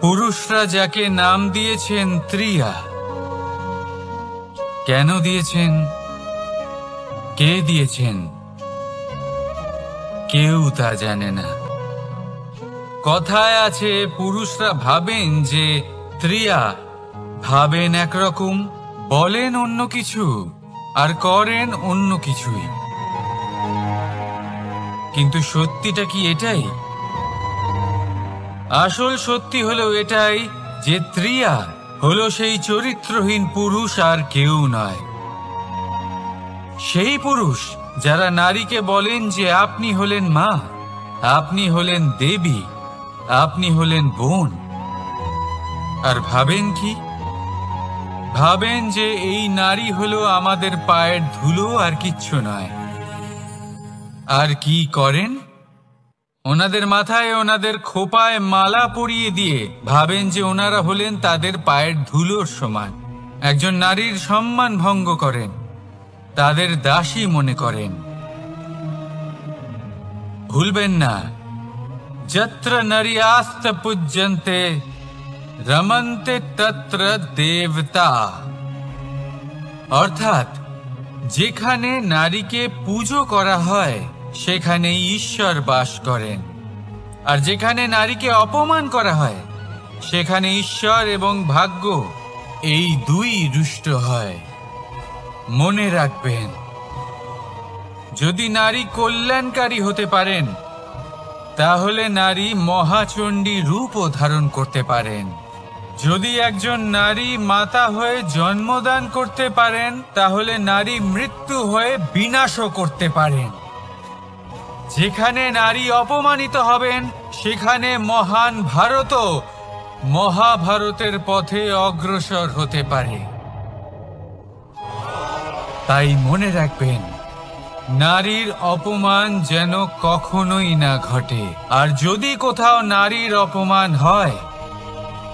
পুরুষরা যাকে নাম দিয়েছেন ত্রিয়া, কেন দিয়েছেন, কে দিয়েছেন, কেউ তা জানে না। কথায় আছে পুরুষরা ভাবেন যে ত্রিয়া, ভাবেন একরকম, বলেন অন্য কিছু, আর করেন অন্য কিছুই। কিন্তু সত্যিটা কি এটাই? আসল সত্যি হলো এটাই যে ত্রিয়া হলো সেই চরিত্রহীন পুরুষ আর কেউ নয়। সেই পুরুষ যারা নারীকে বলেন যে আপনি হলেন মা, আপনি হলেন দেবী, আপনি হলেন বোন। আর ভাবেন কি? ভাবেন যে এই নারী হলো আমাদের পায়ের ধুলো আর কিচ্ছু নয়। আর কি করেন? ওনাদের মাথায়, ওনাদের খোপায় মালা পরিয়ে দিয়ে ভাবেন যে ওনারা হলেন তাদের পায়ের ধুলোর সমান। একজন নারীর সম্মান ভঙ্গ করেন, তাদের দাসী মনে করেন। ভুলবেন না, যত্র নারীয়াস্ত পূজ্যন্তে রমন্তে তত্র দেবতা। অর্থাৎ যেখানে নারীকে পুজো করা হয় সেখানে ঈশ্বর বাস করেন, আর যেখানে নারীকে অপমান করা হয় সেখানে ঈশ্বর এবং ভাগ্য এই দুই রুষ্ট হয়। মনে রাখবেন, যদি নারী কল্যাণকারী হতে পারেন তাহলে নারী মহাচণ্ডী রূপও ধারণ করতে পারেন। যদি একজন নারী মাতা হয়ে জন্মদান করতে পারেন তাহলে নারী মৃত্যু হয়ে বিনাশও করতে পারেন। যেখানে নারী অপমানিত হবেন সেখানে মহান ভারতও মহাভারতের পথে অগ্রসর হতে পারে। তাই মনে রাখবেন, নারীর অপমান যেন কখনোই না ঘটে। আর যদি কোথাও নারীর অপমান হয়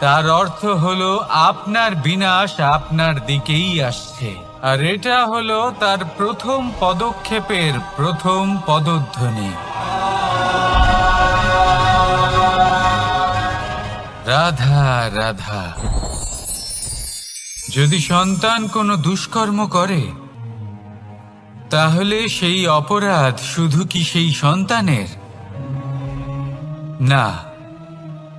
তার অর্থ হলো আপনার বিনাশ আপনার দিকেই আসছে। আর এটা হলো তার প্রথম পদক্ষেপের প্রথম পদধ্বনি। রাধা রাধা। যদি সন্তান কোনো দুষ্কর্ম করে তাহলে সেই অপরাধ শুধু কি সেই সন্তানের? না,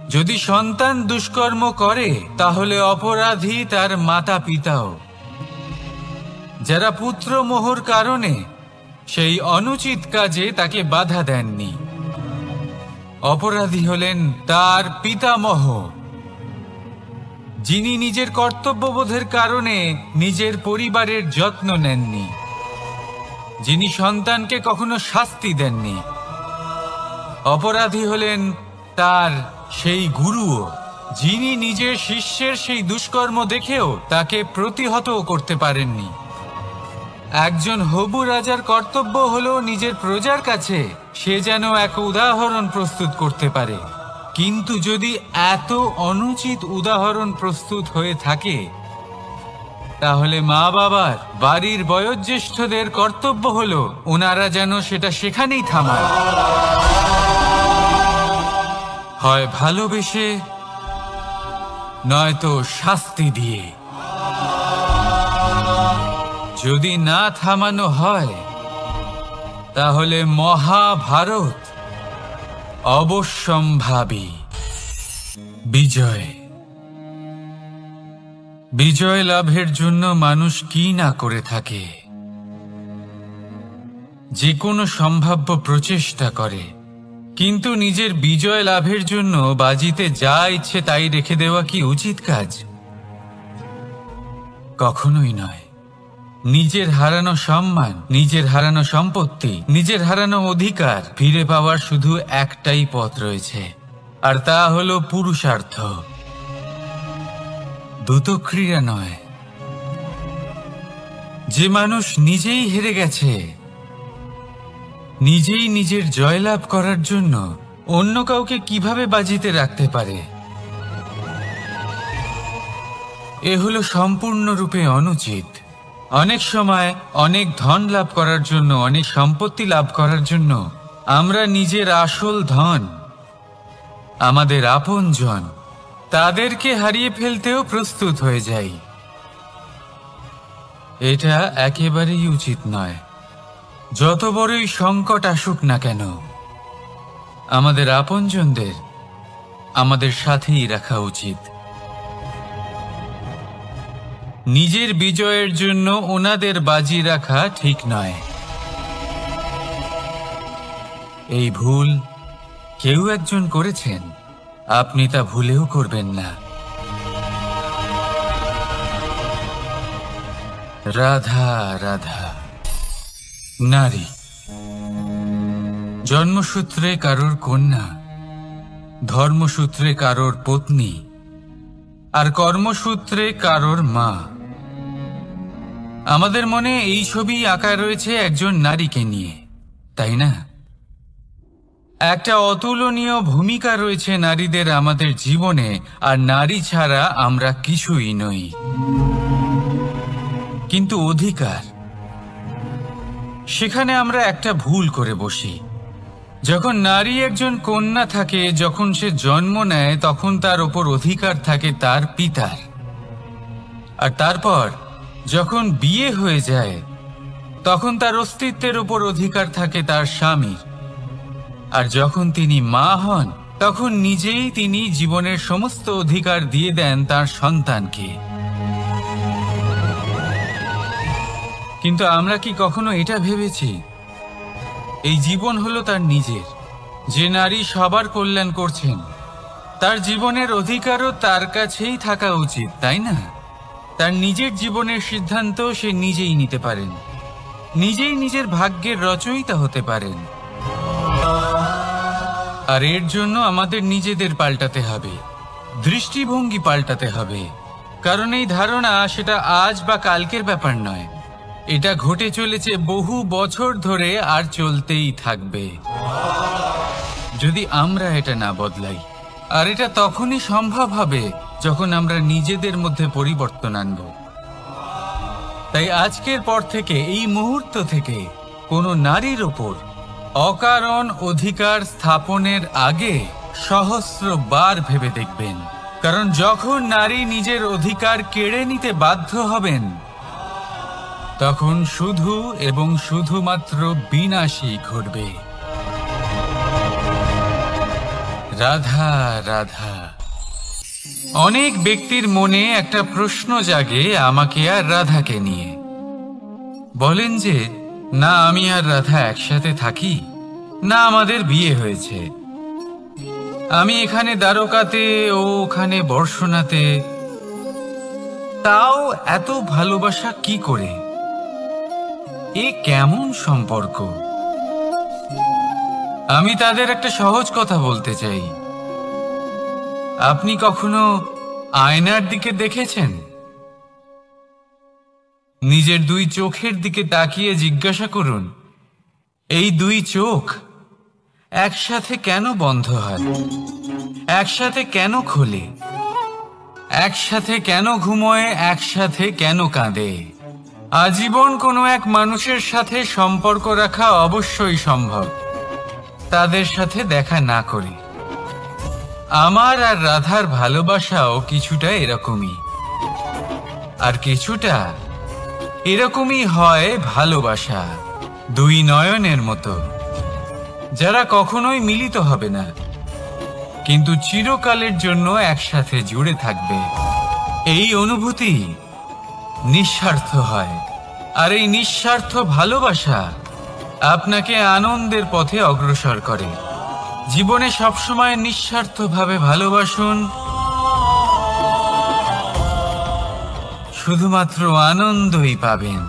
যদি সন্তান দুষ্কর্ম করে তাহলে অপরাধী তার মাতা পিতাও, যারা পুত্রমোহর কারণে সেই অনুচিত কাজে তাকে বাধা দেননি। অপরাধী হলেন তার পিতামহ, যিনি নিজের কর্তব্যবোধের কারণে নিজের পরিবারের যত্ন নেননি, যিনি সন্তানকে কখনো শাস্তি দেননি। অপরাধী হলেন তার সেই গুরুও, যিনি নিজের শিষ্যের সেই দুষ্কর্ম দেখেও তাকে প্রতিহতও করতে পারেননি। একজন হবু রাজার কর্তব্য হলো নিজের প্রজার কাছে সে যেন এক উদাহরণ প্রস্তুত করতে পারে। কিন্তু যদি এত অনুচিত উদাহরণ প্রস্তুত হয়ে থাকে তাহলে মা বাবার, বাড়ির বয়োজ্যেষ্ঠদের কর্তব্য হলো ওনারা যেন সেটা সেখানেই থামান, হয় ভালোবেসে নয়তো শাস্তি দিয়ে। যদি না থামানো হয় তাহলে মহাভারত অবশ্যম্ভাবী। বিজয়। বিজয় লাভের জন্য মানুষ কি না করে থাকে, যে কোনো সম্ভাব্য প্রচেষ্টা করে। কিন্তু নিজের বিজয় লাভের জন্য বাজিতে যা ইচ্ছে তাই রেখে দেওয়া কি উচিত কাজ? কখনোই নয়। নিজের হারানো সম্মান, নিজের হারানো সম্পত্তি, নিজের হারানো অধিকার ফিরে পাওয়ার শুধু একটাই পথ রয়েছে, আর তা হলো পুরুষার্থ। দ্রুতক্রিয়া নয়। যে মানুষ নিজেই হেরে গেছে, নিজেই নিজের জয়লাভ করার জন্য অন্য কাউকে কিভাবে বাজিতে রাখতে পারে? এ হলো সম্পূর্ণরূপে অনুচিত। অনেক সময় অনেক ধন লাভ করার জন্য, অনেক সম্পত্তি লাভ করার জন্য আমরা নিজের আসল ধন, আমাদের আপনজন, তাদেরকে হারিয়ে ফেলতেও প্রস্তুত হয়ে যাই। এটা একেবারেই উচিত নয়। যত বড়ই সংকট আসুক না কেন, আমাদের আপনজনদের আমাদের সাথেই রাখা উচিত। নিজের বিজয়ের জন্য ওনাদের বাজি রাখা ঠিক নয়। এই ভুল কেউ একজন করেছেন, আপনি তা ভুলেও করবেন না। রাধা রাধা। নারী জন্মসূত্রে কারোর কন্যা, ধর্মসূত্রে কারোর পত্নী, আর কর্মসূত্রে কারোর মা। আমাদের মনে এই ছবি আঁকা রয়েছে একজন নারীকে নিয়ে, তাই না? একটা অতুলনীয় ভূমিকা রয়েছে নারীদের আমাদের জীবনে, আর নারী ছাড়া আমরা কিছুই নই। কিন্তু অধিকার, সেখানে আমরা একটা ভুল করে বসি। যখন নারী একজন কন্যা থাকে, যখন সে জন্ম নেয়, তখন তার ওপর অধিকার থাকে তার পিতার। আর তারপর যখন বিয়ে হয়ে যায়, তখন তার অস্তিত্বের ওপর অধিকার থাকে তার স্বামীর। আর যখন তিনি মা হন, তখন নিজেই তিনি জীবনের সমস্ত অধিকার দিয়ে দেন তার সন্তানকে। কিন্তু আমরা কি কখনো এটা ভেবেছি এই জীবন হলো তার নিজের? যে নারী সবার কল্যাণ করছেন, তার জীবনের অধিকারও তার কাছেই থাকা উচিত, তাই না? তার নিজের জীবনের সিদ্ধান্ত সে নিজেই নিতে পারেন, নিজেই নিজের ভাগ্যের রচয়িতা হতে পারেন। আর এর জন্য আমাদের নিজেদের পাল্টাতে হবে, দৃষ্টিভঙ্গি পাল্টাতে হবে। কারণ এই ধারণা সেটা আজ বা কালকের ব্যাপার নয়, এটা ঘটে চলেছে বহু বছর ধরে আর চলতেই থাকবে যদি আমরা এটা না বদলাই। আর এটা তখনই সম্ভব হবে যখন আমরা নিজেদের মধ্যে পরিবর্তন আনব। তাই আজকের পর থেকে, এই মুহূর্ত থেকে, কোনো নারীর ওপর অকারণ অধিকার স্থাপনের আগে সহস্রবার ভেবে দেখবেন। কারণ যখন নারী নিজের অধিকার কেড়ে নিতে বাধ্য হবেন, তখন শুধু এবং শুধুমাত্র বিনাশই ঘটবে। রাধা রাধা। অনেক ব্যক্তির মনে একটা প্রশ্ন জাগে আমাকে আর রাধাকে নিয়ে। বলেন যে, না আমি আর রাধা একসাথে থাকি, না আমাদের বিয়ে হয়েছে। আমি এখানে দ্বারকাতে, ও ওখানে বর্ষনাতে, তাও এত ভালোবাসা কি করে? এ কেমন সম্পর্ক? আমি তাদের একটা সহজ কথা বলতে চাই। আপনি কখনো আয়নার দিকে দেখেছেন? নিজের দুই চোখের দিকে তাকিয়ে জিজ্ঞাসা করুন, এই দুই চোখ একসাথে কেন বন্ধ হয়? একসাথে কেন খোলে? একসাথে কেন ঘুমোয়? একসাথে কেন কাঁদে? আজীবন কোনো এক মানুষের সাথে সম্পর্ক রাখা অবশ্যই সম্ভব, তাদের সাথে দেখা না করে। আমার আর রাধার ভালোবাসাও কিছুটা এরকমই, আর কিছুটা এরকমই হয় ভালোবাসা দুই নয়নের মতো, যারা কখনোই মিলিত হবে না, কিন্তু চিরকালের জন্য একসাথে জুড়ে থাকবে। এই অনুভূতি নিঃস্বার্থ হয়, আর এই নিঃস্বার্থ ভালোবাসা আপনাকে আনন্দের পথে অগ্রসর করে। জীবনে সবসময় নিঃস্বার্থভাবে ভালোবাসুন, শুধুমাত্র আনন্দই পাবেন।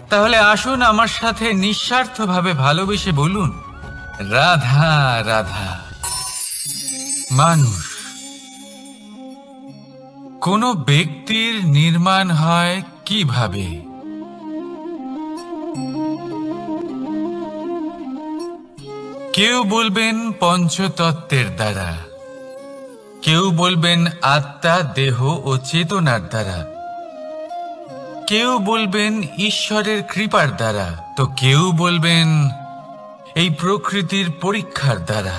তাহলে আসুন আমার সাথে নিঃস্বার্থভাবে ভালোবেসে বলুন, রাধা রাধা। মানুষ, কোনো ব্যক্তির নির্মাণ হয় কিভাবে? কেউ বলবেন পঞ্চতত্ত্বের দ্বারা, কেউ বলবেন আত্মা, দেহ ও চেতনার দ্বারা, কেউ বলবেন ঈশ্বরের কৃপার দ্বারা, তো কেউ বলবেন এই প্রকৃতির পরীক্ষার দ্বারা।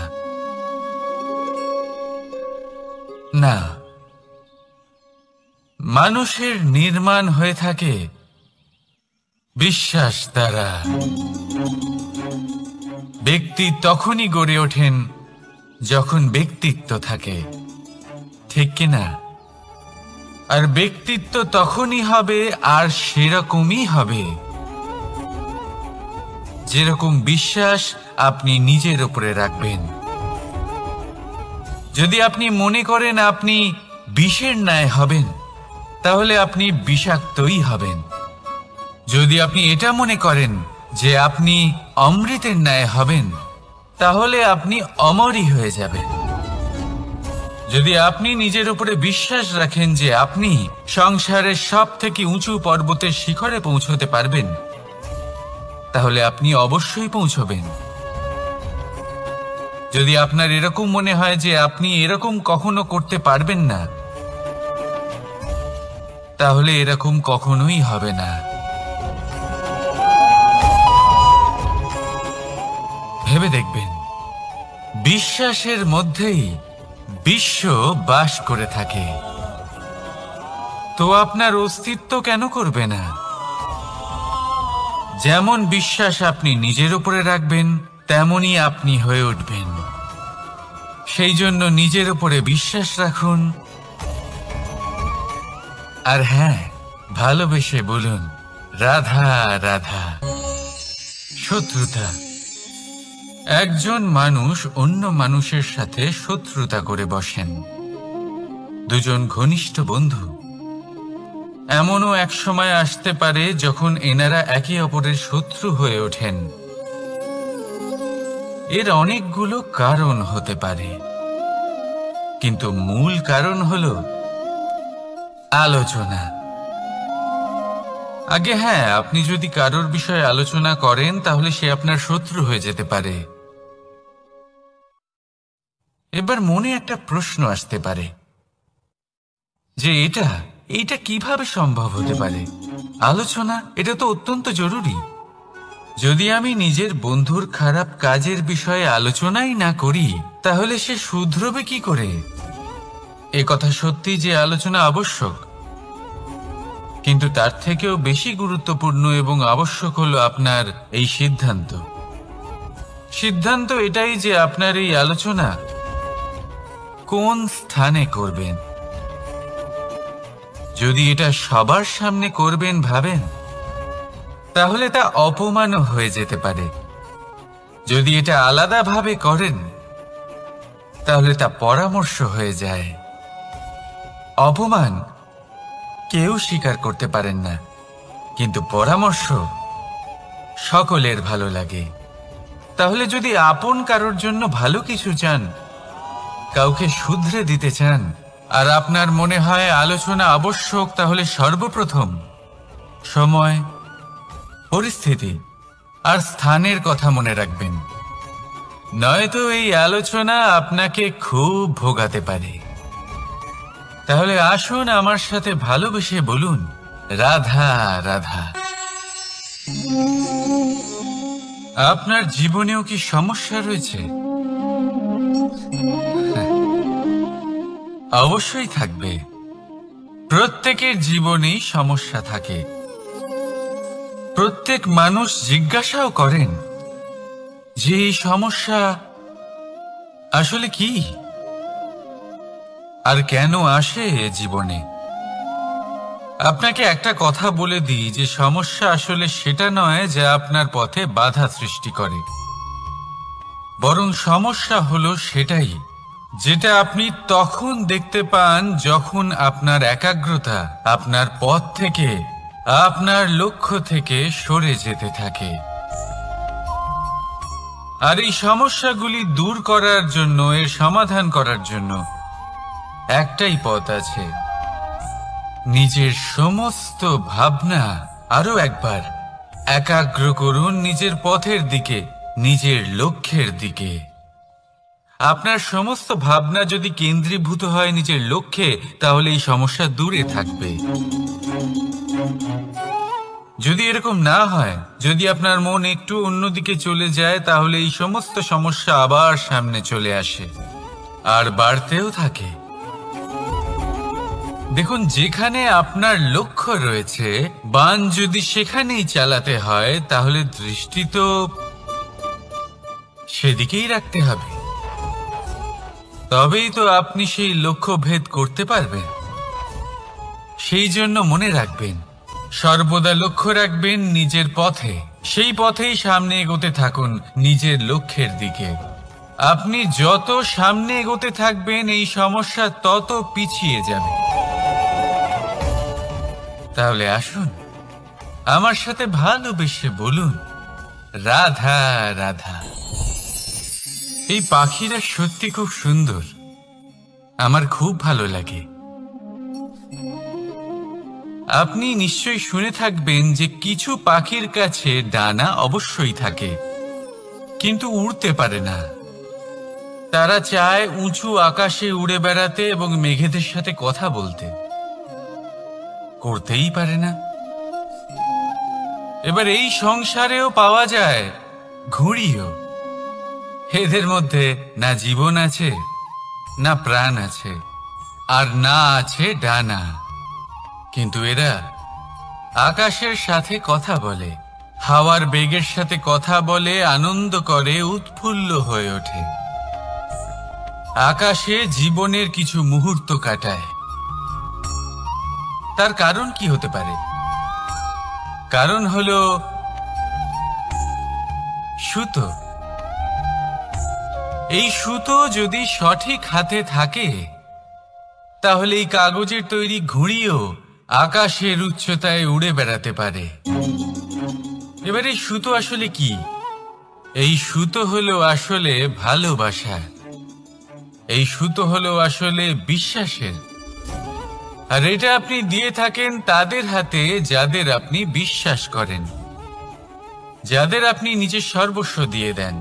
না, মানুষের নির্মাণ হয়ে থাকে বিশ্বাস দ্বারা। ব্যক্তি তখনই গড়ে ওঠেন যখন ব্যক্তিত্ব থাকে, ঠিক কিনা? আর ব্যক্তিত্ব তখনই হবে আর সেরকমই হবে যেরকম বিশ্বাস আপনি নিজের উপরে রাখবেন। যদি আপনি মনে করেন আপনি বিষের ন্যায় হবেন, তাহলে আপনি বিষাক্তই হবেন। যদি আপনি এটা মনে করেন যে আপনি অমৃতের ন্যায় হবেন, তাহলে আপনি অমরই হয়ে যাবেন। যদি আপনি নিজের উপরে বিশ্বাস রাখেন যে আপনি সংসারের সব থেকে উঁচু পর্বতের শিখরে পৌঁছতে পারবেন, তাহলে আপনি অবশ্যই পৌঁছবেন। যদি আপনার এরকম মনে হয় যে আপনি এরকম কখনো করতে পারবেন না, তাহলে এরকম কখনোই হবে না। ভেবে দেখবেন, বিশ্বাসের মধ্যেই বিশ্ব বাস করে থাকে। তো আপনার অস্তিত্ব কেন করবে না? যেমন বিশ্বাস আপনি নিজের উপরে রাখবেন, তেমনই আপনি হয়ে উঠবেন। সেই জন্য নিজের উপরে বিশ্বাস রাখুন। আর হ্যাঁ, ভালোবেসে বলুন রাধা রাধা। শত্রুতা। একজন মানুষ অন্য মানুষের সাথে শত্রুতা করে বসেন, দুজন ঘনিষ্ঠ বন্ধু। এমনও এক সময় আসতে পারে যখন এনারা একে অপরের শত্রু হয়ে ওঠেন। এর অনেকগুলো কারণ হতে পারে, কিন্তু মূল কারণ হলো আলোচনা। আগে হ্যাঁ, আপনি যদি কারোর বিষয়ে আলোচনা করেন তাহলে সে আপনার শত্রু হয়ে যেতে পারে। এবার মনে একটা প্রশ্ন আসতে পারে যে এটা কিভাবে সম্ভব হতে পারে? আলোচনা, এটা তো অত্যন্ত জরুরি। যদি আমি নিজের বন্ধুর খারাপ কাজের বিষয়ে আলোচনাই না করি, তাহলে সে শুধরবে কি করে? এ কথা সত্যি যে আলোচনা আবশ্যক, কিন্তু তার থেকেও বেশি গুরুত্বপূর্ণ এবং আবশ্যক হলো আপনার এই সিদ্ধান্ত। সিদ্ধান্ত এটাই যে আপনার এই আলোচনা কোন স্থানে করবেন। যদি এটা সবার সামনে করবেন ভাবেন, তাহলে তা অপমানও হয়ে যেতে পারে। যদি এটা আলাদাভাবে করেন, তাহলে তা পরামর্শ হয়ে যায়। অপমান কেউ স্বীকার করতে পারেন না, কিন্তু পরামর্শ সকলের ভালো লাগে। তাহলে যদি আপন কারোর জন্য ভালো কিছু চান, কাউকে শুধরে দিতে চান, আর আপনার মনে হয় আলোচনা আবশ্যক, তাহলে সর্বপ্রথম সময়, পরিস্থিতি আর স্থানের কথা মনে রাখবেন। নয়তো এই আলোচনা আপনাকে খুব ভোগাতে পারে। তাহলে আসুন আমার সাথে ভালোবেসে বলুন রাধা রাধা। আপনার জীবনেও কি সমস্যা রয়েছে? অবশ্যই থাকবে। প্রত্যেকের জীবনেই সমস্যা থাকে। প্রত্যেক মানুষ জিজ্ঞাসাও করেন যে এই সমস্যা আসলে কি আর কেন আসে জীবনে। আপনাকে একটা কথা বলে দিই যে সমস্যা আসলে সেটা নয় যা আপনার পথে বাধা সৃষ্টি করে, বরং সমস্যা হলো সেটাই যেটা আপনি তখন দেখতে পান যখন আপনার একাগ্রতা আপনার পথ থেকে, আপনার লক্ষ্য থেকে সরে যেতে থাকে। আর এই সমস্যাগুলি দূর করার জন্য, এর সমাধান করার জন্য একটাই পথ আছে। নিজের সমস্ত ভাবনা আরো একবার একাগ্র করুন নিজের পথের দিকে, নিজের লক্ষ্যের দিকে। আপনার সমস্ত ভাবনা যদি কেন্দ্রীভূত হয় নিজের লক্ষ্যে, তাহলে এই সমস্যা দূরে থাকবে। যদি এরকম না হয়, যদি আপনার মন একটু অন্যদিকে চলে যায়, তাহলে এই সমস্ত সমস্যা আবার সামনে চলে আসে আর বাড়তেও থাকে। দেখুন, যেখানে আপনার লক্ষ্য রয়েছে, বান যদি সেখানেই চালাতে হয়, তাহলে দৃষ্টি তো সেদিকেই রাখতে হবে। তবেই তো আপনি সেই লক্ষ্য ভেদ করতে পারবেন। সেই জন্য মনে রাখবেন, সর্বদা লক্ষ্য রাখবেন নিজের পথে, সেই পথেই সামনে এগোতে থাকুন নিজের লক্ষ্যের দিকে। আপনি যত সামনে এগোতে থাকবেন, এই সমস্যা তত পিছিয়ে যাবে। তাহলে আসুন, আমার সাথে ভালোবেসে বলুন, রাধা রাধা। এই পাখিরা সত্যি খুব সুন্দর, আমার খুব ভালো লাগে। আপনি নিশ্চয়ই শুনে থাকবেন যে কিছু পাখির কাছে ডানা অবশ্যই থাকে, কিন্তু উড়তে পারে না। তারা চায় উঁচু আকাশে উড়ে বেড়াতে এবং মেঘেদের সাথে কথা বলতে, করতেই পারে না। এবার এই সংসারেও পাওয়া যায় ঘুড়িও। এদের মধ্যে না জীবন আছে, না প্রাণ আছে, আর না আছে ডানা, কিন্তু এরা আকাশের সাথে কথা বলে, হাওয়ার বেগের সাথে কথা বলে, আনন্দ করে, উৎফুল্ল হয়ে ওঠে। আকাশে জীবনের কিছু মুহূর্ত কাটায়। তার কারণ কি হতে পারে? কারণ হলো সুতো। এই সুতো যদি সঠিক হাতে থাকে, তাহলে এই কাগজের তৈরি ঘুড়িও আকাশের উচ্চতায় উড়ে বেড়াতে পারে। এবার এই সুতো আসলে কি? এই সুতো হলো আসলে ভালোবাসা। এই সুতো হলো আসলে বিশ্বাসের। আর এটা আপনি দিয়ে থাকেন তাদের হাতে যাদের আপনি বিশ্বাস করেন, যাদের আপনি নিজের সর্বস্ব দিয়ে দেন।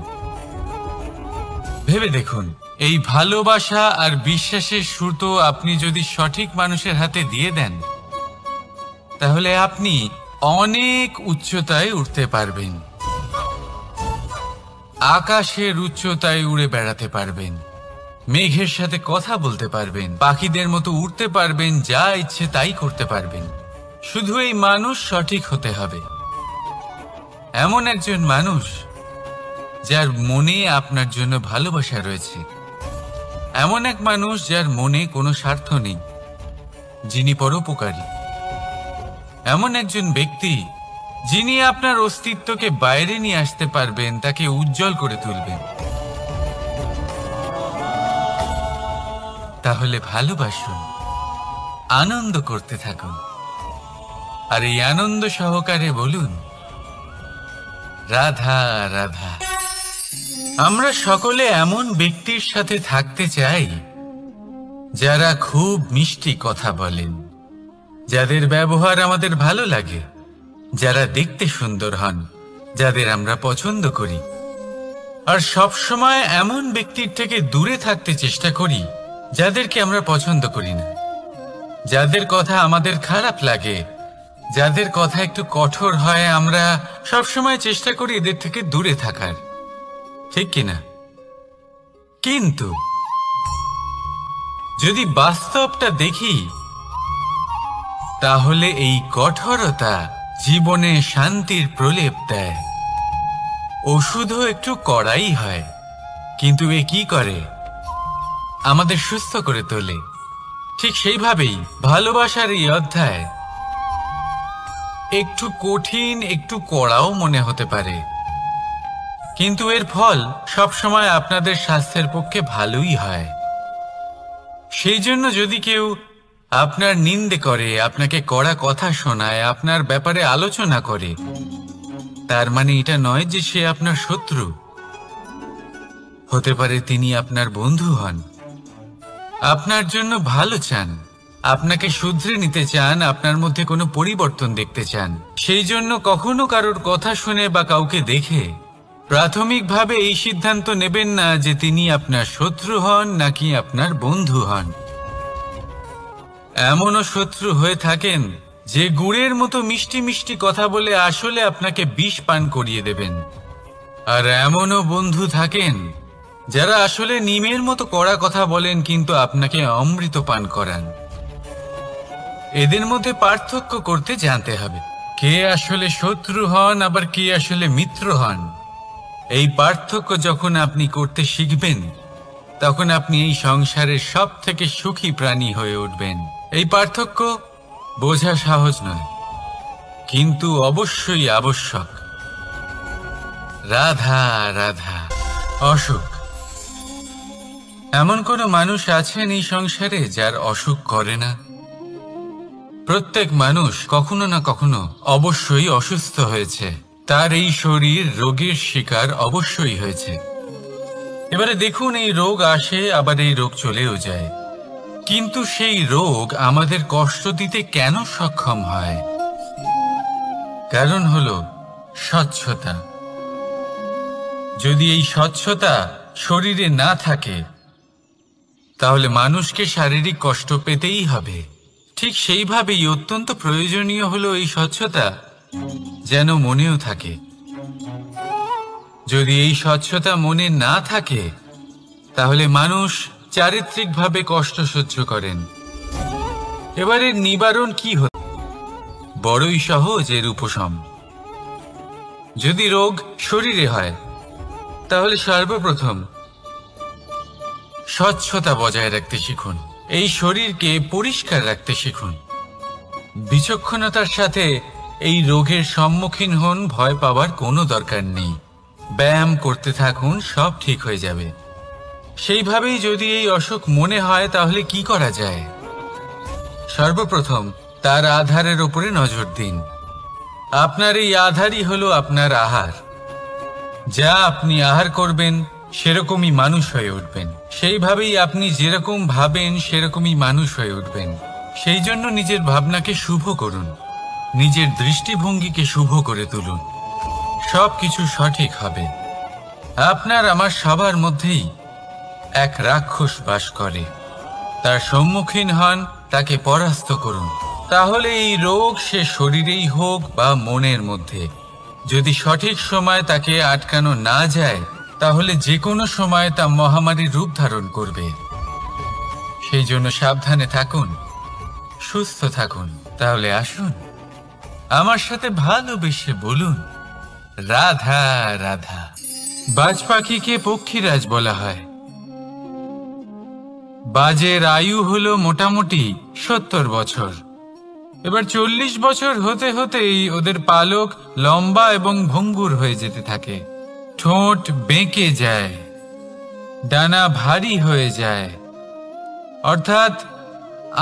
ভেবে দেখুন, এই ভালোবাসা আর বিশ্বাসের সুতো আপনি যদি সঠিক মানুষের হাতে দিয়ে দেন, তাহলে আপনি অনেক উচ্চতায় উঠতে পারবেন, আকাশের উচ্চতায় উড়ে বেড়াতে পারবেন, মেঘের সাথে কথা বলতে পারবেন, পাখিদের মতো উড়তে পারবেন, যা ইচ্ছে তাই করতে পারবেন। শুধু এই মানুষ সঠিক হতে হবে, এমন একজন মানুষ যার মনে আপনার জন্য ভালোবাসা রয়েছে, এমন এক মানুষ যার মনে কোনো স্বার্থ নেই, যিনি পরোপকারী, এমন একজন ব্যক্তি যিনি আপনার অস্তিত্বকে বাইরে নিয়ে আসতে পারবেন, তাকে উজ্জ্বল করে তুলবেন। তাহলে ভালোবাসুন, আনন্দ করতে থাকুন, আর এই আনন্দ সহকারে বলুন, রাধা রাধা। আমরা সকলে এমন ব্যক্তির সাথে থাকতে চাই যারা খুব মিষ্টি কথা বলেন, যাদের ব্যবহার আমাদের ভালো লাগে, যারা দেখতে সুন্দর হন, যাদের আমরা পছন্দ করি। আর সব সময় এমন ব্যক্তির থেকে দূরে থাকতে চেষ্টা করি যাদেরকে আমরা পছন্দ করি না, যাদের কথা আমাদের খারাপ লাগে, যাদের কথা একটু কঠোর হয়। আমরা সব সময় চেষ্টা করি এদের থেকে দূরে থাকার, ঠিক কিনা? কিন্তু যদি বাস্তবটা দেখি, তাহলে এই কঠোরতা জীবনে শান্তির প্রলেপ দেয়। ওষুধও একটু কড়াই হয়, কিন্তু এ কি করে? আমাদের সুস্থ করে তোলে। ঠিক সেইভাবেই ভালোবাসার এই অধ্যায় একটু কঠিন, একটু কড়াও মনে হতে পারে, কিন্তু এর ফল সবসময় আপনাদের স্বাস্থ্যের পক্ষে ভালোই হয়। সেই জন্য যদি কেউ আপনার নিন্দে করে, আপনাকে কড়া কথা শোনায়, আপনার ব্যাপারে আলোচনা করে, তার মানে এটা নয় যে সে আপনার শত্রু। হতে পারে তিনি আপনার বন্ধু হন, আপনার জন্য ভালো চান, আপনাকে শুধরে নিতে চান, আপনার মধ্যে কোনো পরিবর্তন দেখতে চান। সেই জন্য কখনো কারোর কথা শুনে বা কাউকে দেখে প্রাথমিকভাবে এই সিদ্ধান্ত নেবেন না যে তিনি আপনার শত্রু হন নাকি আপনার বন্ধু হন। এমনও শত্রু হয়ে থাকেন যে গুড়ের মতো মিষ্টি মিষ্টি কথা বলে আসলে আপনাকে বিষ পান করিয়ে দেবেন। আর এমনও বন্ধু থাকেন যারা আসলে নিমের মতো কড়া কথা বলেন, কিন্তু আপনাকে অমৃত পান করান। এদের মধ্যে পার্থক্য করতে জানতে হবে। কে আসলে শত্রু হন, আবার কে আসলে মিত্র হন। এই পার্থক্য যখন আপনি করতে শিখবেন, তখন আপনি এই সংসারের সব থেকে সুখী প্রাণী হয়ে উঠবেন। এই পার্থক্য বোঝা সহজ নয়, কিন্তু অবশ্যই আবশ্যক। রাধা রাধা। অসুখ। এমন কোনো মানুষ আছেন এই সংসারে যার অসুখ করে না? প্রত্যেক মানুষ কখনো না কখনো অবশ্যই অসুস্থ হয়েছে, তার এই শরীর রোগের শিকার অবশ্যই হয়েছে। এবারে দেখুন, এই রোগ আসে, আবার এই রোগ চলেও যায়, কিন্তু সেই রোগ আমাদের কষ্ট দিতে কেন সক্ষম হয়? কারণ হলো স্বচ্ছতা। যদি এই স্বচ্ছতা শরীরে না থাকে, তাহলে মানুষকে শারীরিক কষ্ট পেতেই হবে। ঠিক সেইভাবেই অত্যন্ত প্রয়োজনীয় হলো এই স্বচ্ছতা যেন মনেও থাকে। যদি এই স্বচ্ছতা মনে না থাকে, তাহলে মানুষ চারিত্রিকভাবে কষ্ট সহ্য করেন। এবারে নিবারণ কি হতো? বড়ই সহজ এর উপশম। যদি রোগ শরীরে হয়, তাহলে সর্বপ্রথম স্বচ্ছতা বজায় রাখতে শিখুন। এই শরীরকে পরিষ্কার রাখতে শিখুন। বিচক্ষণতার সাথে এই রোগের সম্মুখীন হন। ভয় পাওয়ার কোনো দরকার নেই। ব্যায়াম করতে থাকুন, সব ঠিক হয়ে যাবে। সেইভাবেই যদি এই অসুখ মনে হয়, তাহলে কি করা যায়? সর্বপ্রথম তার আধারের উপরে নজর দিন। আপনার এই আধারই হলো আপনার আহার। যা আপনি আহার করবেন, সেরকমই মানুষ হয়ে উঠবেন। সেইভাবেই আপনি যেরকম ভাবেন, সেরকমই মানুষ হয়ে উঠবেন। সেই জন্য নিজের ভাবনাকে শুভ করুন, নিজের দৃষ্টিভঙ্গিকে শুভ করে তুলুন। সব কিছু সঠিক হবে। আপনার আমার সবার মধ্যেই এক রাক্ষস বাস করে। তার সম্মুখীন হন, তাকে পরাস্ত করুন। তাহলে এই রোগ সে শরীরেই হোক বা মনের মধ্যে, যদি সঠিক সময় তাকে আটকানো না যায়, তাহলে যে কোনো সময় তা মহামারীর রূপ ধারণ করবে। সেই জন্য সাবধানে থাকুন, সুস্থ থাকুন। তাহলে আসুন, আমার সাথে ভালোবেসে বলুন রাধা রাধা। বাজ পাখিকে পক্ষীরাজ বলা হয়। বাজের আয়ু হলো মোটামুটি 70 বছর। এবার 40 বছর হতে হতেই ওদের পালক লম্বা এবং ভঙ্গুর হয়ে যেতে থাকে। ঠোঁট বেঁকে যায়, ডানা ভারী হয়ে যায়, অর্থাৎ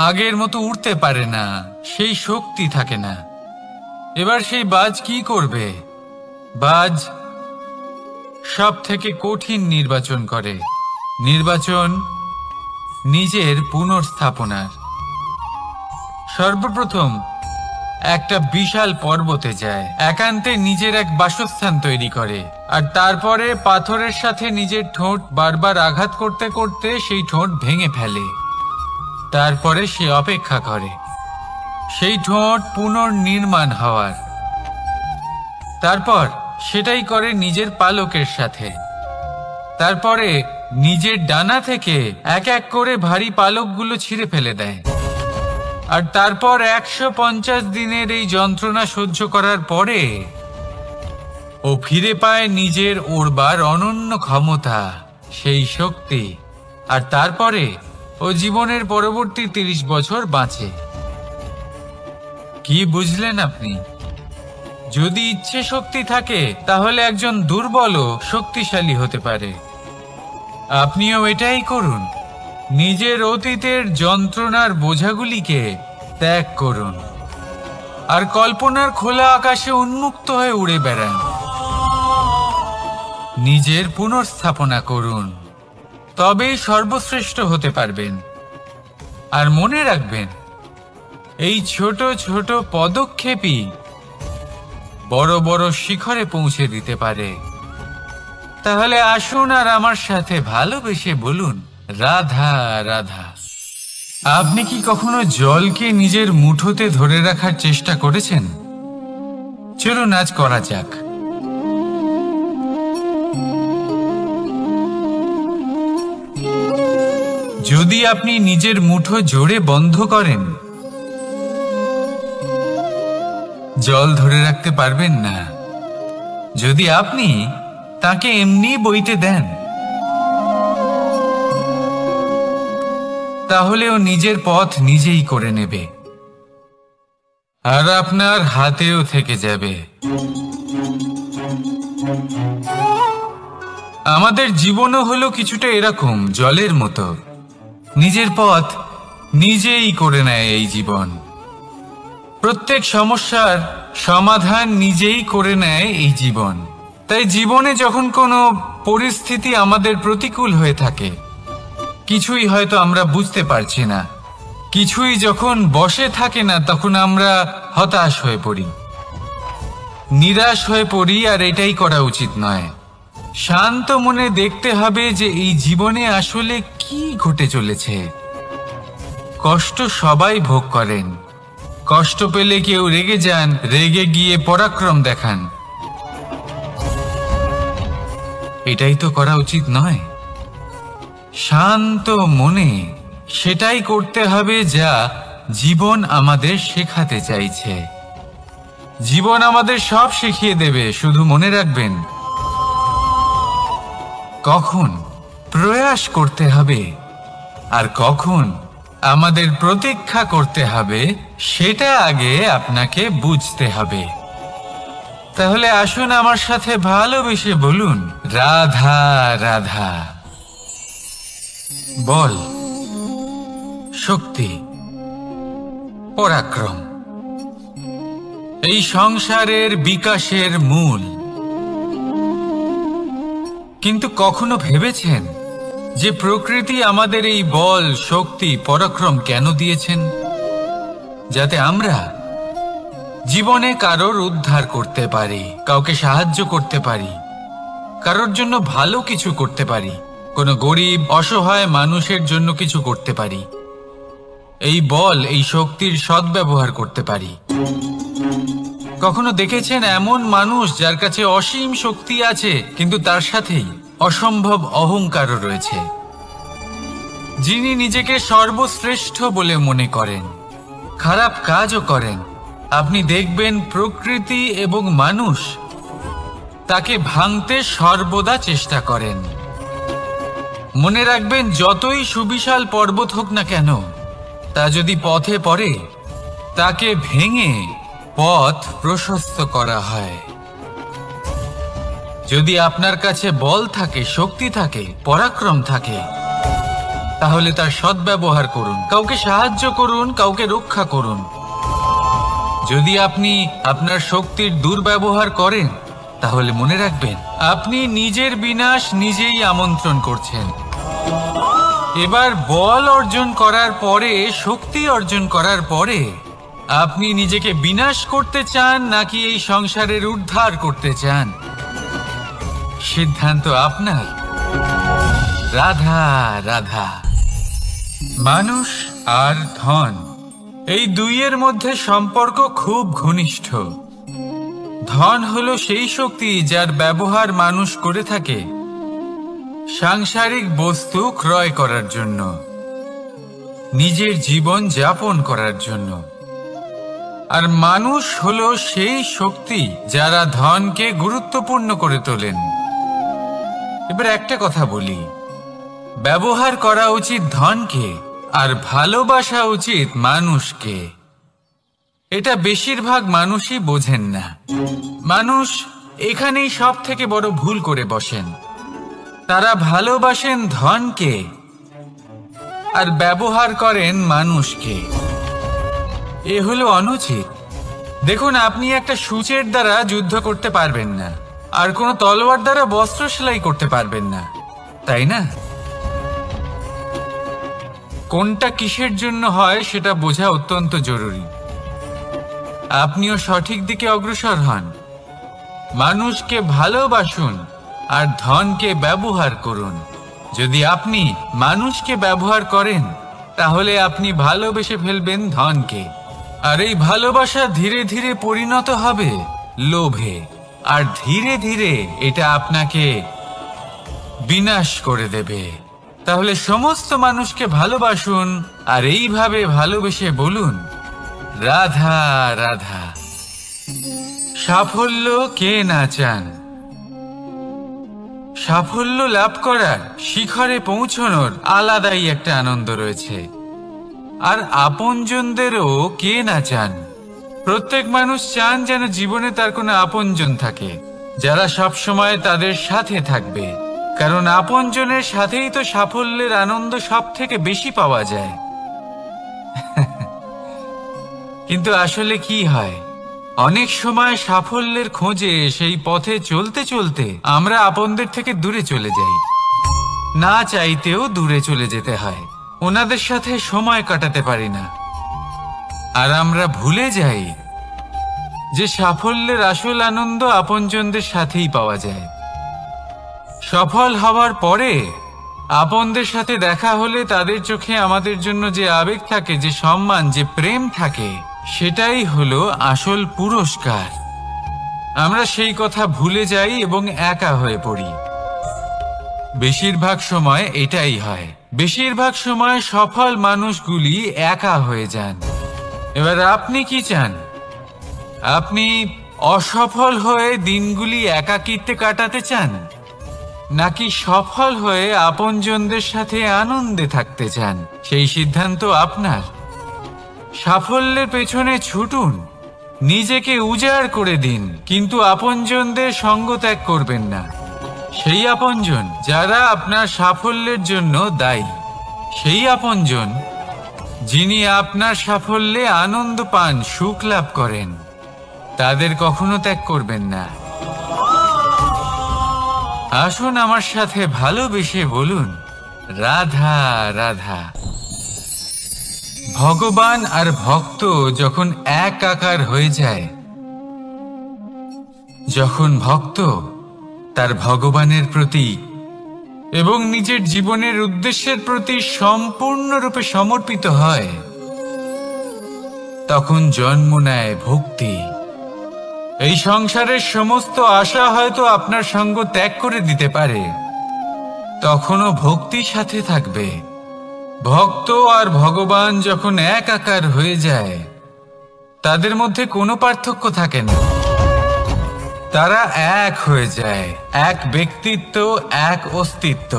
আগের মতো উড়তে পারে না, সেই শক্তি থাকে না। এবার সেই বাজ কি করবে? বাজ সব থেকে কঠিন নির্বাচন করে। নির্বাচন নিজের পুনর্স্থাপনার। সর্বপ্রথম একটা বিশাল পর্বতে যায়, একান্তে নিজের এক বাসস্থান তৈরি করে, আর তারপরে পাথরের সাথে নিজের ঠোঁট বারবার আঘাত করতে করতে সেই ঠোঁট ভেঙে ফেলে। তারপরে সে অপেক্ষা করে সেই ঠোঁট পুনর্নির্মাণ হওয়ার। তারপর সেটাই করে নিজের পালকের সাথে। তারপরে নিজের ডানা থেকে এক এক করে ভারী পালকগুলো ছিঁড়ে ফেলে দেয়। আর তারপর 150 দিনের এই যন্ত্রণা সহ্য করার পরে ও ফিরে পায় নিজের ওড়বার অনন্য ক্ষমতা, সেই শক্তি। আর তারপরে ও জীবনের পরবর্তী 30 বছর বাঁচে। কি বুঝলেন আপনি? যদি ইচ্ছে শক্তি থাকে, তাহলে একজন দুর্বলও শক্তিশালী হতে পারে। আপনিও এটাই করুন। নিজের অতীতের যন্ত্রণার বোঝাগুলিকে ত্যাগ করুন, আর কল্পনার খোলা আকাশে উন্মুক্ত হয়ে উড়ে বেড়ান। নিজের পুনর্স্থাপনা করুন, তবেই সর্বশ্রেষ্ঠ হতে পারবেন। আর মনে রাখবেন, এই ছোট ছোট পদক্ষেপই বড় বড় শিখরে পৌঁছে দিতে পারে। তাহলে আসুন আর আমার সাথে ভালোবেসে বলুন রাধা রাধা। আপনি কি কখনো জলকে নিজের মুঠোতে ধরে রাখার চেষ্টা করেছেন? চলুন আজ করা যাক। যদি আপনি নিজের মুঠো জোরে বন্ধ করেন, জল ধরে রাখতে পারবেন না যদি আপনি তাকে এমনি বইতে দেন। তাহলে ও নিজের পথ নিজেই করে নেবে আর আপনার হাতেও থেকে যাবে। আমাদের জীবনও হলো কিছুটা এরকম, জলের মতো। নিজের পথ নিজেই করে নেয় এই জীবন। প্রত্যেক সমস্যার সমাধান নিজেই করে নেয় এই জীবন। তাই জীবনে যখন কোনো পরিস্থিতি আমাদের প্রতিকূল হয়ে থাকে, কিছুই হয়তো আমরা বুঝতে পারছি না, কিছুই যখন বসে থাকে না, তখন আমরা হতাশ হয়ে পড়ি, নিরাশ হয়ে পড়ি। আর এটাই করা উচিত নয়। শান্ত মনে দেখতে হবে যে এই জীবনে আসলে কি ঘটে চলেছে। কষ্ট সবাই ভোগ করেন। কষ্ট পেলে কেউ রেগে যান, রেগে গিয়ে পরাক্রম দেখান। এটাই তো করা উচিত নয়। শান্ত মনে সেটাই করতে হবে যা জীবন আমাদের শেখাতে চাইছে। জীবন আমাদের সব শিখিয়ে দেবে, শুধু মনে রাখবেন কখন প্রয়াস করতে হবে আর কখন আমাদের প্রতীক্ষা করতে হবে, সেটা আগে আপনাকে বুঝতে হবে। তাহলে আসুন আমার সাথে ভালোবেসে বলুন, রাধা রাধা। বল, শক্তি, পরাক্রম এই সংসারের বিকাশের মূল। কিন্তু কখনো ভেবেছেন যে প্রকৃতি আমাদের এই বল, শক্তি, পরাক্রম কেন দিয়েছেন? যাতে আমরা জীবনে কারোর উদ্ধার করতে পারি, কাউকে সাহায্য করতে পারি, কারোর জন্য ভালো কিছু করতে পারি, কোনো গরিব অসহায় মানুষের জন্য কিছু করতে পারি। এই বল, এই শক্তির সদ্ব্যবহার করতে পারি। কখনো দেখেছেন এমন মানুষ যার কাছে অসীম শক্তি আছে, কিন্তু তার সাথেই অসম্ভব অহংকারও রয়েছে, যিনি নিজেকে সর্বশ্রেষ্ঠ বলে মনে করেন, খারাপ কাজও করেন। আপনি দেখবেন প্রকৃতি এবং মানুষ তাকে ভাঙতে সর্বদা চেষ্টা করেন। মনে রাখবেন, যতই সুবিশাল পর্বত হোক না কেন, তা যদি পথে পড়ে, তাকে ভেঙে পথ প্রশস্ত করা হয়। যদি আপনার কাছে বল থাকে, শক্তি থাকে, পরাক্রম থাকে, তাহলে তার সদ্ব্যবহার করুন, কাউকে সাহায্য করুন, কাউকে রক্ষা করুন। যদি আপনি আপনার শক্তির দুর্ব্যবহার করেন, তাহলে মনে রাখবেন আপনি নিজের বিনাশ নিজেই আমন্ত্রণ করছেন। এবার বল অর্জন করার পরে, শক্তি অর্জন করার পরে, আপনি নিজেকে বিনাশ করতে চান নাকি এই সংসারের উদ্ধার করতে চান, সিদ্ধান্ত আপনার। রাধা রাধা। মানুষ আর ধন, এই দুইয়ের মধ্যে সম্পর্ক খুব ঘনিষ্ঠ। ধন হলো সেই শক্তি যার ব্যবহার মানুষ করে থাকে সাংসারিক বস্তু ক্রয় করার জন্য, নিজের জীবন যাপন করার জন্য। আর মানুষ হলো সেই শক্তি যারা ধনকে গুরুত্বপূর্ণ করে তোলেন। এবার একটা কথা বলি, ব্যবহার করা উচিত ধনকে আর ভালোবাসা উচিত মানুষকে। এটা বেশিরভাগ মানুষই বোঝেন না। মানুষ এখানেই সব থেকে বড় ভুল করে বসেন। তারা ভালোবাসেন ধনকে আর ব্যবহার করেন মানুষকে। এ হলো অনুচিত। দেখুন, আপনি একটা সূচের দ্বারা যুদ্ধ করতে পারবেন না, আর কোনো তলোয়ার দ্বারা বস্ত্র সেলাই করতে পারবেন না, তাই না? কোনটা কিসের জন্য হয় সেটা বোঝা অত্যন্ত জরুরি। আপনিও সঠিক দিকে অগ্রসর হন। মানুষকে ভালোবাসুন আর ধনকে ব্যবহার করুন। যদি আপনি মানুষকে ব্যবহার করেন, তাহলে আপনি ভালোবেসে ফেলবেন ধনকে। আর এই ভালোবাসা ধীরে ধীরে পরিণত হবে লোভে, আর ধীরে ধীরে এটা আপনাকে বিনাশ করে দেবে। তাহলে সমস্ত মানুষকে ভালোবাসুন আর এইভাবে ভালোবেসে বলুন, রাধা রাধা। সাফল্য কে না চান? সাফল্য লাভ করার, শিখরে পৌঁছানোর আলাদাই একটা আনন্দ রয়েছে। আর আপনজনদেরও কে না চান? প্রত্যেক মানুষ চান যেন জীবনে তার কোনো আপনজন থাকে, যারা সব সময় তাদের সাথে থাকবে। কারণ আপনজনের সাথেই তো সাফল্যের আনন্দ সব থেকে বেশি পাওয়া যায়। কিন্তু আসলে কি হয়, অনেক সময় সাফল্যের খোঁজে সেই পথে চলতে চলতে আমরা আপনদের থেকে দূরে চলে যাই। না চাইতেও দূরে চলে যেতে হয়, ওনাদের সাথে সময় কাটাতে পারি না। আর আমরা ভুলে যাই যে সাফল্যের আসল আনন্দ আপনজনদের সাথেই পাওয়া যায়। সফল হওয়ার পরে আপনদের সাথে দেখা হলে তাদের চোখে আমাদের জন্য যে আবেগ থাকে, যে সম্মান, যে প্রেম থাকে, সেটাই হলো আসল পুরস্কার। আমরা সেই কথা ভুলে যাই এবং একা হয়ে পড়ি। বেশিরভাগ সময় এটাই হয়। বেশিরভাগ সময় সফল মানুষগুলি একা হয়ে যান। এবার আপনি কি চান? আপনি অসফল হয়ে দিনগুলি একাকিত্বে কাটাতে চান, নাকি সফল হয়ে আপনজনদের সাথে আনন্দে থাকতে চান? সেই সিদ্ধান্ত আপনার। সাফল্যের পেছনে ছুটুন, নিজেকে উজাড় করে দিন, কিন্তু আপনজনদের সঙ্গ ত্যাগ করবেন না। সেই আপনজন যারা আপনার সাফল্যের জন্য দায়ী, সেই আপনজন যিনি আপনার সাফল্যে আনন্দ পান, সুখ লাভ করেন, তাদের কখনো ত্যাগ করবেন না। আসুন আমার সাথে ভালোবেসে বলুন, রাধা রাধা। ভগবান আর ভক্ত যখন একাকার হয়ে যায়, যখন ভক্ত তার ভগবানের প্রতি এবং নিজের জীবনের উদ্দেশ্যের প্রতি সম্পূর্ণরূপে সমর্পিত হয়, তখন জন্ম নেয় ভক্তি। এই সংসারের সমস্ত আশা হয়তো আপনার সঙ্গ ত্যাগ করে দিতে পারে, তখনও ভক্তি সাথে থাকবে। ভক্ত আর ভগবান যখন একাকার হয়ে যায়, তাদের মধ্যে কোনো পার্থক্য থাকে না। তারা এক হয়ে যায়, এক ব্যক্তিত্ব, এক অস্তিত্ব।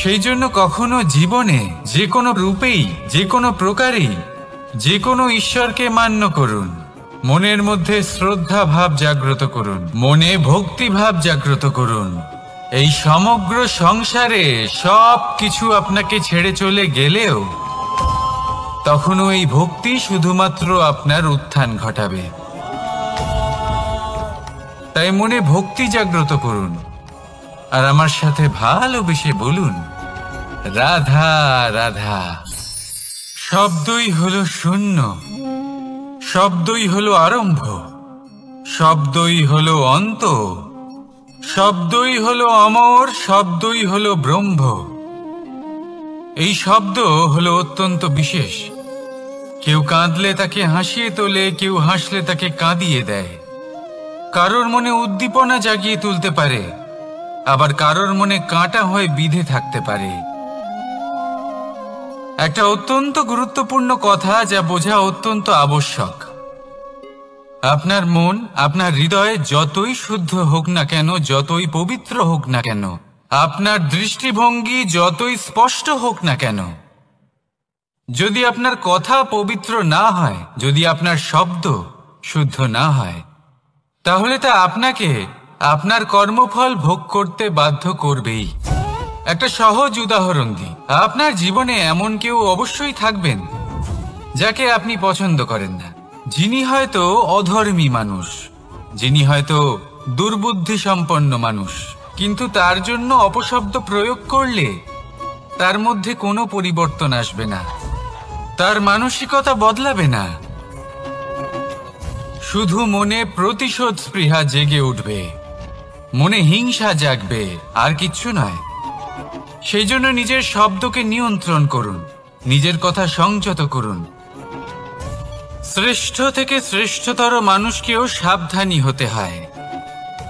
সেই জন্য কখনো জীবনে যে কোনো রূপেই, যে কোনো প্রকারেই, যে কোনো ঈশ্বরকে মান্য করুন। মনের মধ্যে শ্রদ্ধা ভাব জাগ্রত করুন, মনে ভক্তি ভাব জাগ্রত করুন। এই সমগ্র সংসারে সব কিছু আপনাকে ছেড়ে চলে গেলেও তখনও এই ভক্তি শুধুমাত্র আপনার উত্থান ঘটাবে। তাই মনে ভক্তি জাগ্রত করুন আর আমার সাথে ভালোবেসে বলুন, রাধা রাধা। শব্দই হলো শূন্য, শব্দই হলো আরম্ভ, শব্দই হলো অন্ত, শব্দই হলো অমর, শব্দই হলো ব্রহ্ম। এই শব্দ হলো অত্যন্ত বিশেষ। কেউ কাঁদলে তাকে হাসিয়ে তোলে, কেউ হাসলে তাকে কাঁদিয়ে দেয়। কারোর মনে উদ্দীপনা জাগিয়ে তুলতে পারে, আবার কারোর মনে কাঁটা হয়ে বিঁধে থাকতে পারে। একটা অত্যন্ত গুরুত্বপূর্ণ কথা, যা বোঝা অত্যন্ত আবশ্যক। আপনার মন, আপনার হৃদয় যতই শুদ্ধ হোক না কেন, যতই পবিত্র হোক না কেন, আপনার দৃষ্টিভঙ্গি যতই স্পষ্ট হোক না কেন, যদি আপনার কথা পবিত্র না হয়, যদি আপনার শব্দ শুদ্ধ না হয়, তাহলে তা আপনাকে আপনার কর্মফল ভোগ করতে বাধ্য করবেই। একটা সহজ উদাহরণ দিই। আপনার জীবনে এমন কেউ অবশ্যই থাকবেন যাকে আপনি পছন্দ করেন না, যিনি হয়তো অধর্মী মানুষ, যিনি হয়তো দুর্বুদ্ধি সম্পন্ন মানুষ, কিন্তু তার জন্য অপশব্দ প্রয়োগ করলে তার মধ্যে কোনো পরিবর্তন আসবে না, তার মানসিকতা বদলাবে না। শুধু মনে প্রতিশোধ স্পৃহা জেগে উঠবে, মনে হিংসা জাগবে, আর কিচ্ছু নয়। সেই জন্য নিজের শব্দকে নিয়ন্ত্রণ করুন, নিজের কথা সংযত করুন। শ্রেষ্ঠ থেকে শ্রেষ্ঠতর মানুষকেও সাবধানী হতে হয়,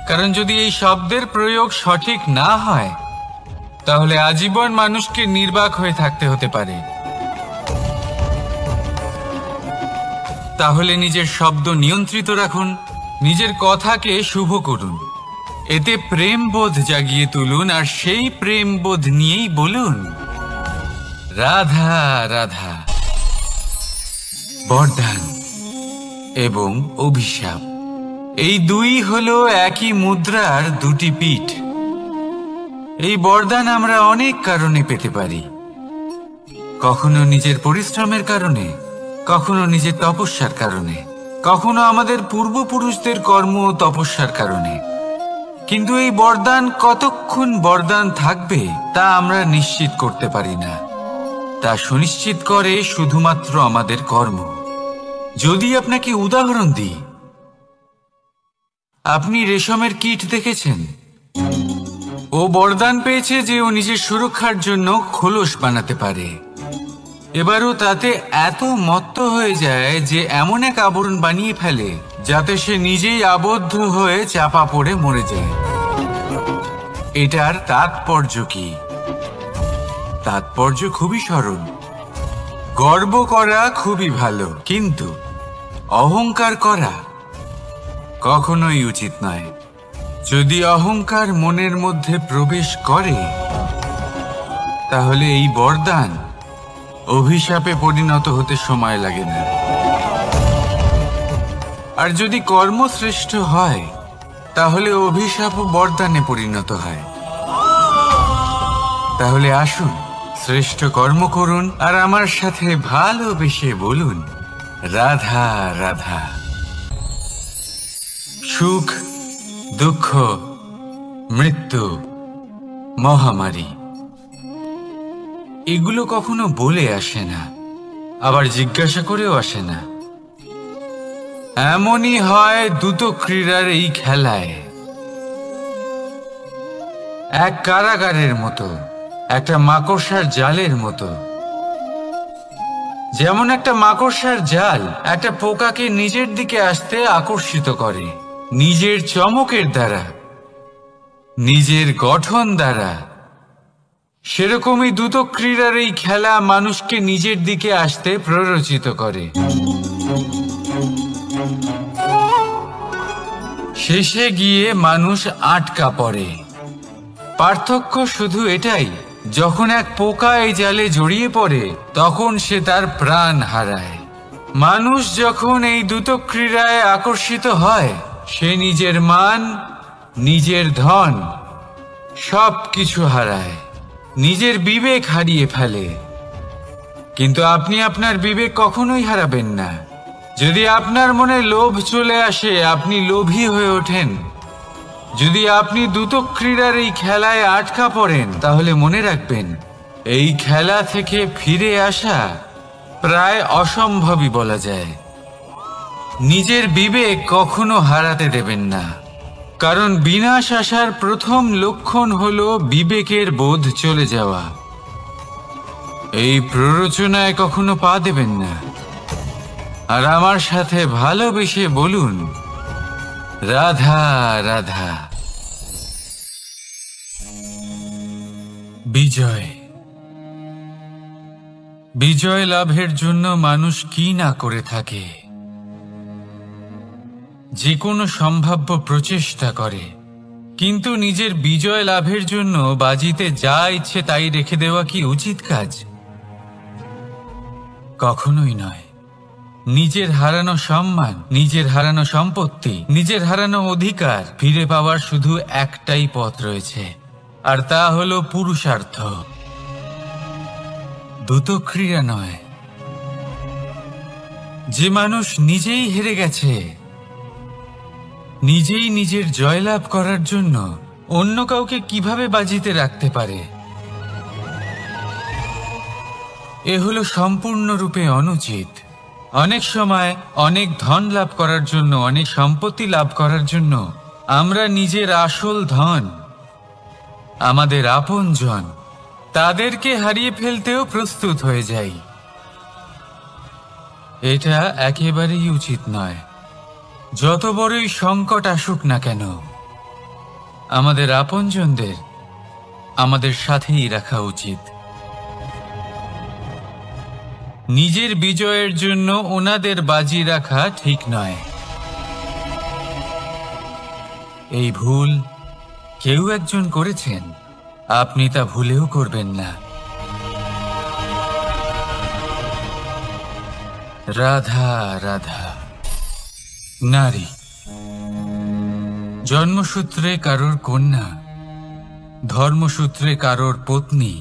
কারণ যদি এই শব্দের প্রয়োগ সঠিক না হয়, তাহলে আজীবন মানুষকে নির্বাক হয়ে থাকতে হতে পারে। তাহলে নিজের শব্দ নিয়ন্ত্রিত রাখুন, নিজের কথাকে শুভ করুন, এতে প্রেমবোধ জাগিয়ে তুলুন, আর সেই প্রেমবোধ নিয়েই বলুন রাধা রাধা। বরদান এবং অভিশাপ এই দুই হলো একই মুদ্রার দুটি পিঠ। এই বরদান আমরা অনেক কারণে পেতে পারি, কখনো নিজের পরিশ্রমের কারণে, কখনো নিজের তপস্যার কারণে, কখনো আমাদের পূর্বপুরুষদের কর্ম ও তপস্যার কারণে। কিন্তু এই বরদান কতক্ষণ বরদান থাকবে তা আমরা নিশ্চিত করতে পারি না, তা সুনিশ্চিত করে শুধুমাত্র আমাদের কর্ম। যদি আপনাকে উদাহরণ দিই, আপনি রেশমের কীট দেখেছেন? ও বরদান পেয়েছে যে ও নিজের সুরক্ষার জন্য খোলস বানাতে পারে। এবারও তাতে এত মত্ত হয়ে যায় যে এমন এক আবরণ বানিয়ে ফেলে যাতে সে নিজেই আবদ্ধ হয়ে চাপা পড়ে মরে যায়। এটার তাৎপর্য কি? তাৎপর্য খুবই সরল। গর্ব করা খুবই ভালো, কিন্তু অহংকার করা কখনোই উচিত নয়। যদি অহংকার মনের মধ্যে প্রবেশ করে, তাহলে এই বরদান অভিশাপে পরিণত হতে সময় লাগে না। আর যদি কর্মশ্রেষ্ঠ হয়, তাহলে অভিশাপ ও বরদানে পরিণত হয়। তাহলে আসুন শ্রেষ্ঠ কর্ম করুন আর আমার সাথে ভালোবেসে বলুন রাধা রাধা। সুখ, দুঃখ, মৃত্যু, মহামারী এগুলো কখনো বলে আসে না, আবার জিজ্ঞাসা করেও আসে না। এমনই হয় দ্রুত ক্রীড়ার এই খেলায়। এক কারাগারের মতো, একটা মাকড়সার জালের মতো। যেমন একটা মাকড়সার জাল একটা পোকাকে নিজের দিকে আসতে আকর্ষিত করে নিজের চমকের দ্বারা, নিজের গঠন দ্বারা, সেরকমই দ্রুত ক্রীড়ার এই খেলা মানুষকে নিজের দিকে আসতে প্ররোচিত করে। শেষে গিয়ে মানুষ আটকা পড়ে। পার্থক্য শুধু এটাই, যখন এক পোকা এই জালে জড়িয়ে পড়ে তখন সে তার প্রাণ হারায়। মানুষ যখন এই দ্রুত ক্রীড়ায় আকর্ষিত হয়, সে নিজের মান, নিজের ধন সব কিছু হারায়, নিজের বিবেক হারিয়ে ফেলে। কিন্তু আপনি আপনার বিবেক কখনোই হারাবেন না। যদি আপনার মনে লোভ চলে আসে, আপনি লোভী হয়ে ওঠেন। যদি আপনি দ্রুত ক্রীড়ার এই খেলায় আটকা পড়েন, তাহলে মনে রাখবেন এই খেলা থেকে ফিরে আসা প্রায় অসম্ভবই বলা যায়। নিজের বিবেক কখনো হারাতে দেবেন না, কারণ বিনাশ আসার প্রথম লক্ষণ হলো বিবেকের বোধ চলে যাওয়া। এই প্ররোচনায় কখনো পা দেবেন না। আর আমার সাথে ভালোবেসে বলুন রাধা রাধা। বিজয়। বিজয় লাভের জন্য মানুষ কি না করে থাকে, যে কোনো সম্ভাব্য প্রচেষ্টা করে। কিন্তু নিজের বিজয় লাভের জন্য বাজিতে যা ইচ্ছে তাই রেখে দেওয়া কি উচিত কাজ? কখনোই নয়। নিজের হারানো সম্মান, নিজের হারানো সম্পত্তি, নিজের হারানো অধিকার ফিরে পাওয়ার শুধু একটাই পথ রয়েছে, আর তা হলো পুরুষার্থ, দ্রুত ক্রীড়া নয়। যে মানুষ নিজেই হেরে গেছে, নিজেই নিজের জয়লাভ করার জন্য অন্য কাউকে কিভাবে বাজিতে রাখতে পারে? এ হলো সম্পূর্ণরূপে অনুচিত। অনেক সময় অনেক ধন লাভ করার জন্য, অনেক সম্পত্তি লাভ করার জন্য আমরা নিজের আসল ধন, আমাদের আপনজন, তাদেরকে হারিয়ে ফেলতেও প্রস্তুত হয়ে যাই। এটা একেবারেই উচিত নয়। যত বড়ই সংকট আসুক না কেন, আমাদের আপনজনদের আমাদের সাথেই রাখা উচিত। নিজের বিজয়ের জন্য ওনাদের বাজি রাখা ঠিক নয়। এই ভুল কেউ একজন করেছেন, আপনি তা ভুলেও করবেন না। রাধা রাধা। নারী জন্মসূত্রে কারোর কন্যা, ধর্মসূত্রে কারোর পত্নী,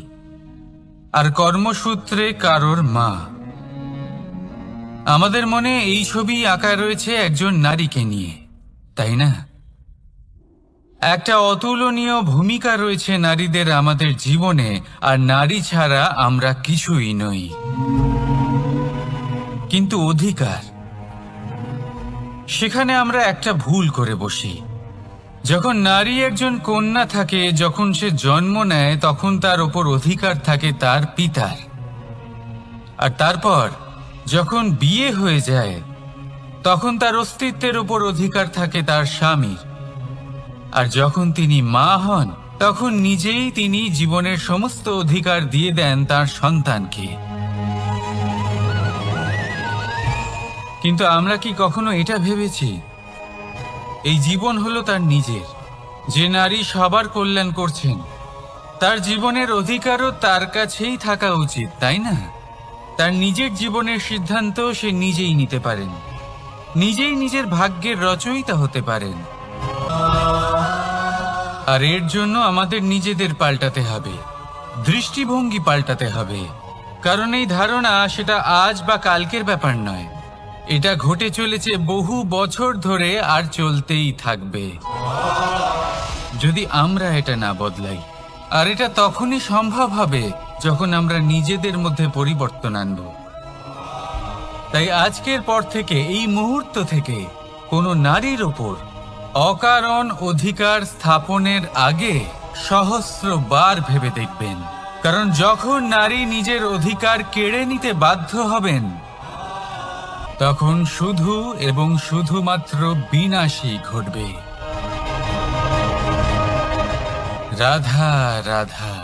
আর কর্মসূত্রে কারোর মা। আমাদের মনে এই ছবি আঁকা রয়েছে একজন নারীকে নিয়ে, তাই না? একটা অতুলনীয় ভূমিকা রয়েছে নারীদের আমাদের জীবনে, আর নারী ছাড়া আমরা কিছুই নই। কিন্তু অধিকার, সেখানে আমরা একটা ভুল করে বসি। যখন নারী একজন কন্যা থাকে, যখন সে জন্ম নেয়, তখন তার ওপর অধিকার থাকে তার পিতার। আর তারপর যখন বিয়ে হয়ে যায়, তখন তার অস্তিত্বের উপর অধিকার থাকে তার স্বামীর। আর যখন তিনি মা হন, তখন নিজেই তিনি জীবনের সমস্ত অধিকার দিয়ে দেন তার সন্তানকে। কিন্তু আমরা কি কখনো এটা ভেবেছি এই জীবন হলো তার নিজের? যে নারী সবার কল্যাণ করছেন, তার জীবনের অধিকারও তার কাছেই থাকা উচিত, তাই না? তার নিজের জীবনের সিদ্ধান্ত সে নিজেই নিতে পারেন, নিজেই নিজের ভাগ্যের রচয়িতা হতে পারেন। আর এর জন্য আমাদের নিজেদের পাল্টাতে হবে, দৃষ্টিভঙ্গি পাল্টাতে হবে। কারণ এই ধারণা সেটা আজ বা কালকের ব্যাপার নয়, এটা ঘটে চলেছে বহু বছর ধরে আর চলতেই থাকবে যদি আমরা এটা না বদলাই। আর এটা তখনই সম্ভব হবে যখন আমরা নিজেদের মধ্যে পরিবর্তন আনব। তাই আজকের পর থেকে, এই মুহূর্ত থেকে, কোনো নারীর ওপর অকারণ অধিকার স্থাপনের আগে সহস্রবার ভেবে দেখবেন। কারণ যখন নারী নিজের অধিকার কেড়ে নিতে বাধ্য হবেন, তখন শুধু এবং শুধুমাত্র বিনাশই ঘটবে। রাধা রাধা।